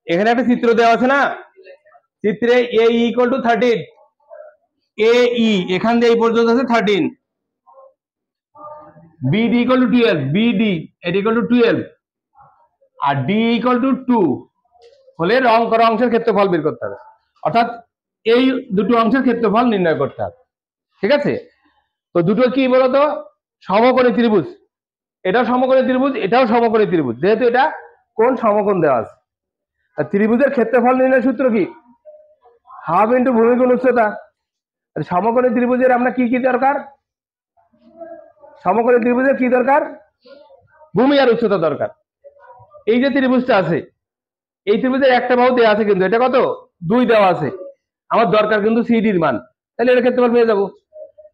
এখানে একটা চিত্র দেওয়া আছে না, চিত্রে এ ইকুয়াল টু 13, এ ই এখান দিয়ে এই পর্যন্ত আছে 13, বিডি ইকুয়াল টু 12, বিডি এটা ইকুয়াল টু 12 আর ডি ইকুয়াল টু 2 হলে রং করা অংশের ক্ষেত্রফল বের করতে হবে, অর্থাৎ এই দুটো অংশের ক্ষেত্রফল নির্ণয় করতে হবে। ঠিক আছে, তো দুটো কি বলতো, সমকোণী ত্রিভুজ, এটাও সমকোণী ত্রিভুজ, এটাও সমকোণী ত্রিভুজ, যেহেতু এটা কোণ সমকোণ দেওয়া আছে। আর ত্রিভুজের ক্ষেত্রফল নির্ণয়ের সূত্র কি, হাফ ইন্টু ভূমি গুণ উচ্চতা। সমকোণী ত্রিভুজের আমরা কি কি দরকার, সমকোণী ত্রিভুজের কি দরকার, ভূমি আর উচ্চতা দরকার। এই যে ত্রিভুজটা আছে, এই ত্রিভুজের একটা বাহু দেওয়া আছে, কিন্তু এটা কত 2 দেওয়া আছে, আমার দরকার কিন্তু সিডির মান, তাহলে এর ক্ষেত্রফল পেয়ে যাবো।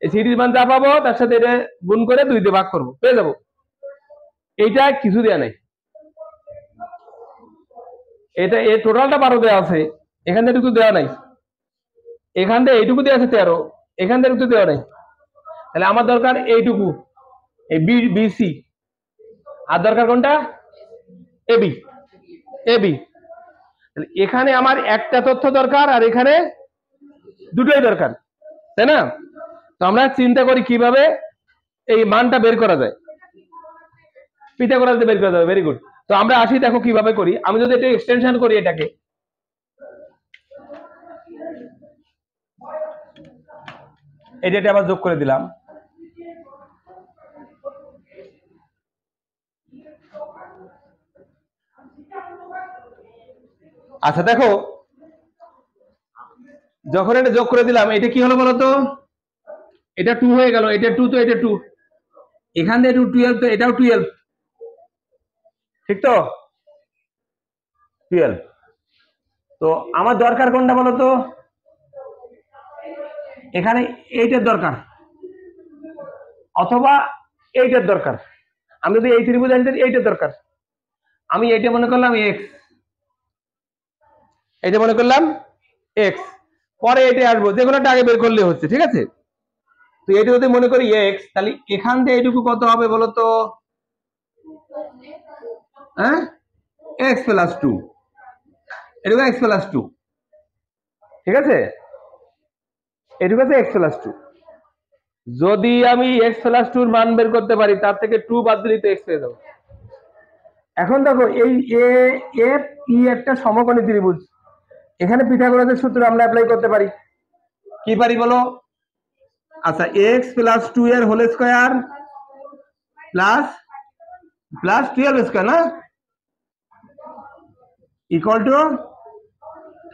এই সিডির মান যা পাবো তার সাথে এটা গুণ করে 2 দিয়ে ভাগ করবো, পেয়ে যাবো। এইটা কিছু দেয়া নাই, এটা এই টোটালটা 12 দেওয়া আছে, এখান থেকে একটু দেওয়া নাই, এখান থেকে এইটুকু দেওয়া আছে 13, এখান থেকে একটু দেওয়া নাই, তাহলে আমার দরকার এইটুকু, এই বিসি, আর দরকার কোনটা, এবি, এবি। এখানে আমার একটা তথ্য দরকার আর এখানে দুটোই দরকার, তাই না? তো আমরা চিন্তা করি কিভাবে এই মানটা বের করা যায়, পিথাগোরাস দিয়ে বের করা যাবে। Very good. তো আমরা আসি, দেখো কিভাবে করি। আমি যদি এটা এক্সটেনশন করি, এটাকে এটা আবার যোগ করে দিলাম, আচ্ছা দেখো যখন এটা যোগ করে দিলাম, এটা কি হলো বলতো, এটা 2 হয়ে গেল, এটা 2, তো এটা 2, এখান থেকে 12, তো এটাও 12, ঠিক তো 12। তো আমার দরকার কোনটা বলতো, এখানে এইটার দরকার অথবা এইটার দরকার। আমি যদি এই ত্রিভুজ আনতে, এইটার দরকার, আমি এইটা মনে করলাম এক্স, এইটা মনে করলাম এক্স, পরে এটা আসবো, যে কোনোটা আগে বের করলে হচ্ছে। ঠিক আছে, তো এটা যদি মনে করি এক্স, তাহলে এখান থেকে এইটুকু কত হবে বলতো, হ্যাঁ এক্স প্লাস 2, এটুকু এক্স প্লাস 2, ঠিক আছে, এটুকু আছে এক্স প্লাস 2। যদি আমি এক্স প্লাস 2 এর মান বের করতে পারি, তার থেকে 2 বাদ দিলেই তো এক্স পেয়ে যাবো। এখন দেখো এই এ এফ ই একটা সমকোণী ত্রিভুজ, এখানে পিথাগোরাসের সূত্র আমরা অ্যাপ্লাই করতে পারি। কি পারি বলো, আচ্ছা এক্স প্লাস 2 এর whole square plus plus 12 square না ইকুয়াল টু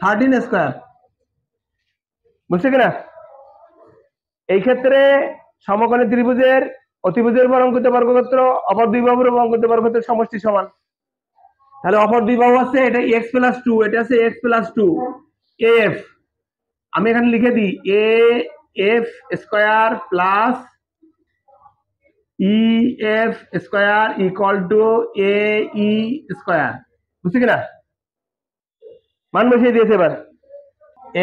13 স্কয়ার, বুঝছো কিনা? এই ক্ষেত্রে সমকোণী ত্রিভুজের অতিভুজের উপর অঙ্কিত বর্গক্ষেত্র, অপর দুই বাহুর উপর অঙ্কিত বর্গক্ষেত্রের সমষ্টি সমান। তাহলে অপর দুই বাহু আছে, এটা এক্স প্লাস 2, এটা আছে এক্স প্লাস 2 এফ, আমি এখানে লিখে দিই A F square plus E F square equal to A E square, বুঝছি কিনা? মান বসিয়ে দিয়েছে এবার,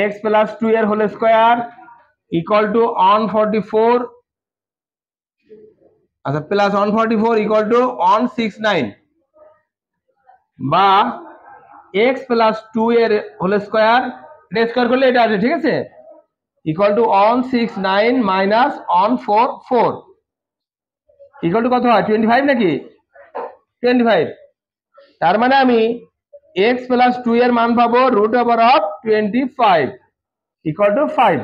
এক্স প্লাস 2 এর হোল স্কয়ার ইকুয়াল টু 144, আচ্ছা প্লাস 144 ইকুয়াল টু 169, বা এক্স প্লাস 2 এর হোল স্কয়ার, এটা স্কয়ার করলে এটা আসে, ঠিক আছে, equal to 169 minus 144 equal to কত হয় 25 নাকি 25। তার মানে আমি x প্লাস 2 এর মান পাবো root over of 25 equal to 5।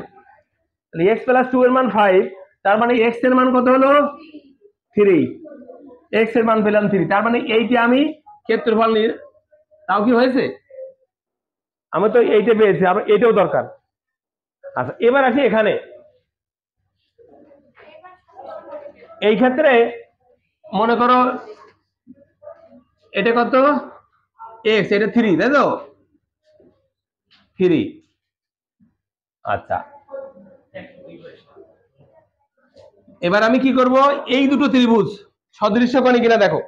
তাহলে x প্লাস 2 এর মান 5, তার মানে x এর মান কত হলো 3, x এর মান পেলাম 3, তার মানে এইটা আমি ক্ষেত্রফল নিয়ে, তাও কি হয়েছে, আমি তো এইটা পেয়েছি, আবার এটাও দরকার। আচ্ছা এবার আসি এখানে, এই ক্ষেত্রে মনে করো এটা কত x, এটা 3, তাই তো 3। আচ্ছা এবার আমি কি করব, এই দুটো ত্রিভুজ সদৃশ্যকোণী কিনা দেখো,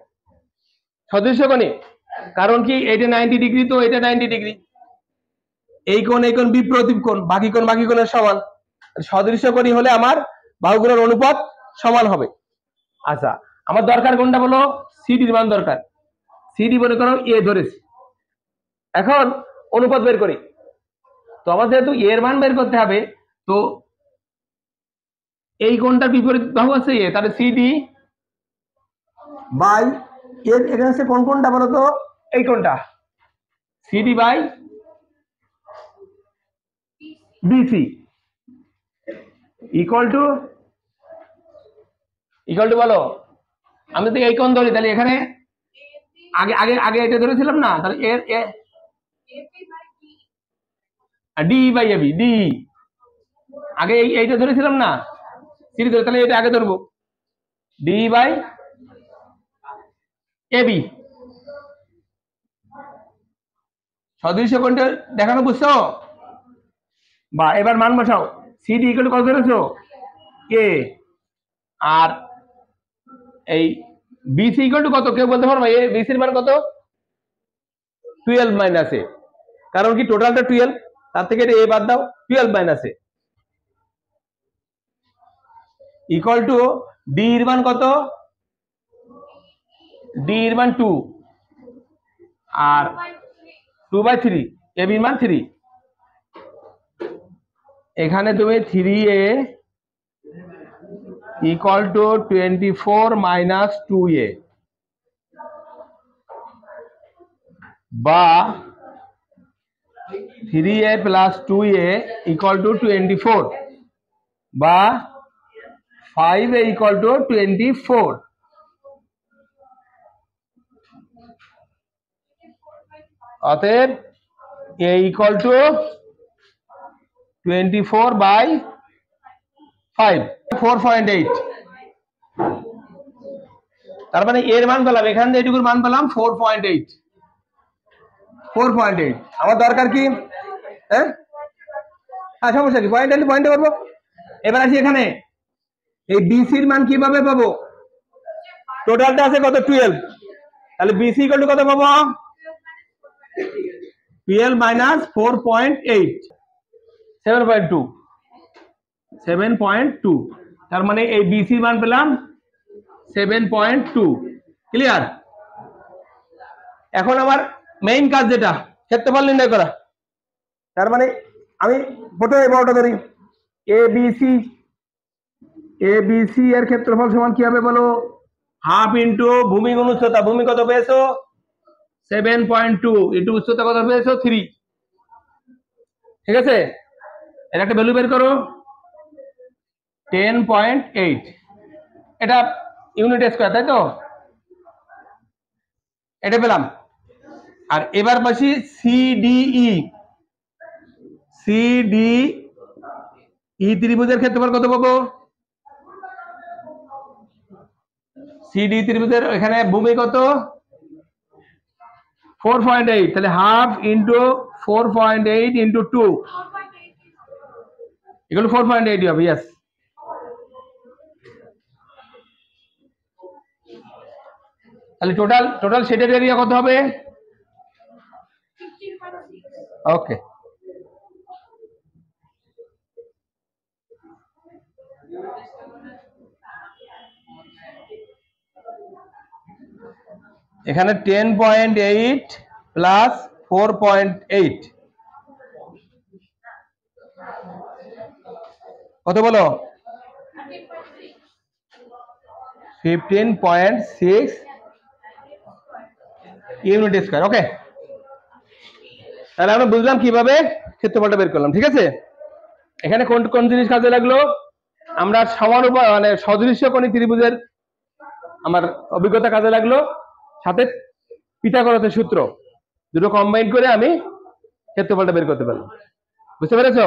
সদৃশ্যকোণী, কারণ কি এটা 90 ডিগ্রি, তো এটা 90 ডিগ্রি, এই কোণ বিপরীত কোণ, বাকি কোণের সমান, সদৃশ্যকোণী হলে আমার বাহুগুলোর অনুপাত সমান হবে। আচ্ছা আমার দরকার কোনটা বলো, সিডির মান দরকার, সিডি মনে করো এ ধরেছি, এখন অনুপাত বের করি। তো আমার যেহেতু এর মান বের করতে হবে, তো এই কোণটার বিপরীত বাহু আছে এ, তাহলে সিডি বাই এর এখানে আছে কোন কোনটা বলো তো, এই কোনটা, CD by BC equal to বলো, আমি তো এই কোণ ধরি, তাহলে এখানে আগে আগে আগে এটা ধরেছিলাম না, তাহলে এর ডি বাই এবি, ডি আগে এইটা ধরেছিলাম না সিডি ধরে, তাহলে এটা আগে ধরবো, ডি বাই এবি। সদৃশ্য কোণটা দেখানো বুঝছো? বা এবার মান বসাও, সিডি ইকুয়াল টু কত ধরেছো এ, আর এই বিসি ইকুয়াল টু কত কেউ বলতে পারবে? এ বিসির মান কত? 12 মাইনাস এ, কারণ কি টোটালটা 12, তার থেকে এ বাদ দাও, 12 minus A equal to D এর মান কত? ডি এর মান 2 আর 2/3, এ বির মান 3, এখানে তুমি 3a equal to 24 minus 2a বা 3a plus 2a equal to 24 বা 5a ইকুয়াল টু 24। অতএব a ইকুয়াল টু 24 বাই 5, 4.8। তার মানে এর মান পেলাম, এখান থেকে এটুকুর মান পেলাম 4.8। আমার দরকার কি? হ্যাঁ সমস্যা কি, পয়েন্টে করবো। এবার আসি এখানে, এই বিসির মান কিভাবে পাবো? টোটালটা আছে কত? 12, তাহলে বিসি ইকুয়াল টু কত পাবো? 12 মাইনাস 4.8, 7.2। তার মানে এই বিসির মান পেলাম 7.2। ক্লিয়ার? এখন আমার মেইন কাজ যেটা, ক্ষেত্রফল নির্ণয় করা। তার মানে আমি প্রথমে বড়টা ধরি, এবিসি এর ক্ষেত্রফল সমান কি হবে বলো? হাফ ইন্টু ভূমি গুণ উচ্চতা। ভূমি কত পেয়েছো? 7.2 ইন্টু উচ্চতা কত পেয়েছো? 3। ঠিক আছে, এর একটা ভ্যালু বের করো, 10.8। এটা ইউনিট স্কয়ার, তাই তো? এটা পেলাম। আর এবার পাশি সিডিই ত্রিভুজের ক্ষেত্রফল কত পাবো? সিডি ত্রিভুজের এখানে ভূমি কত? 4.8, তাহলে হাফ ইন্টু 4.8 ইন্টু 2 এগুলো 4.8 হবে। ইয়েস, তাহলে টোটাল শেডের এরিয়া কত হবে? ওকে, এখানে 10.8 প্লাস 4.8 কত বলো? 15.6 ইউনিট স্কয়ার। ওকে, তাহলে আমরা বুঝলাম কিভাবে ক্ষেত্রফলটা বের করলাম। ঠিক আছে, এখানে কোন কোন জিনিস কাজে লাগলো? আমরা মানে সদৃশ্য কোণী ত্রিভুজের আমার অভিজ্ঞতা কাজে লাগলো, সাথে পিথাগোরাসের সূত্র দুটো কম্বাইন করে আমি ক্ষেত্রফলটা বের করতে পারলাম। বুঝতে পেরেছো?